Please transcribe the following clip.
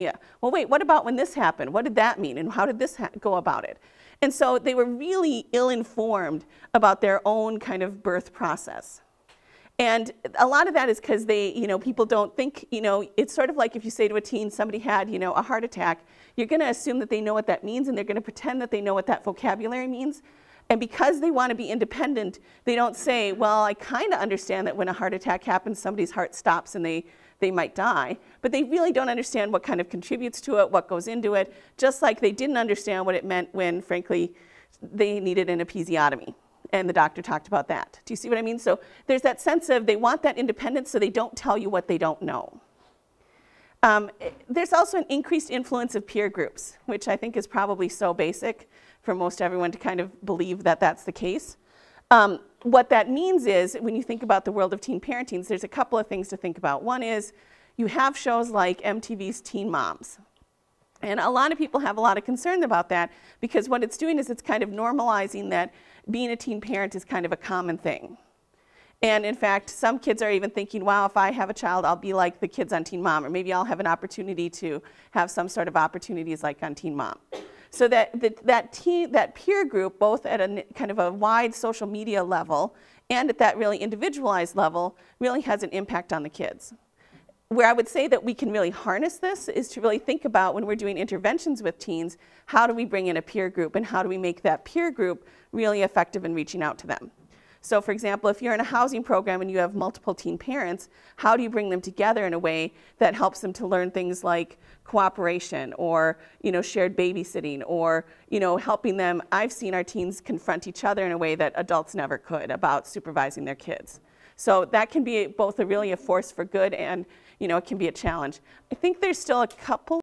Yeah. Well, wait, what about when this happened? What did that mean? And how did this go about it? And so they were really ill-informed about their own kind of birth process. And a lot of that is because people don't think, it's sort of like if you say to a teen, somebody had, a heart attack, you're going to assume that they know what that means, and they're going to pretend that they know what that vocabulary means. And because they want to be independent, they don't say, well, I kind of understand that when a heart attack happens, somebody's heart stops and they might die. But they really don't understand what kind of contributes to it, what goes into it, just like they didn't understand what it meant when, frankly, they needed an episiotomy. And the doctor talked about that. Do you see what I mean? So there's that sense of they want that independence, so they don't tell you what they don't know. There's also an increased influence of peer groups, which I think is probably so basic for most everyone to kind of believe that that's the case. What that means is, when you think about the world of teen parenting, there's a couple of things to think about. One is you have shows like MTV's Teen Moms. And a lot of people have a lot of concern about that, because what it's doing is it's kind of normalizing that being a teen parent is kind of a common thing. And in fact, some kids are even thinking, wow, if I have a child, I'll be like the kids on Teen Mom, or maybe I'll have an opportunity to have some sort of opportunities like on Teen Mom. So that peer group, both at a kind of a wide social media level and at that really individualized level, really has an impact on the kids. Where I would say that we can really harness this is to really think about, when we're doing interventions with teens, how do we bring in a peer group, and how do we make that peer group really effective in reaching out to them? So for example, if you're in a housing program and you have multiple teen parents, how do you bring them together in a way that helps them to learn things like cooperation, or shared babysitting, or helping them? I've seen our teens confront each other in a way that adults never could about supervising their kids. So that can be both really a force for good, and it can be a challenge. I think there's still a couple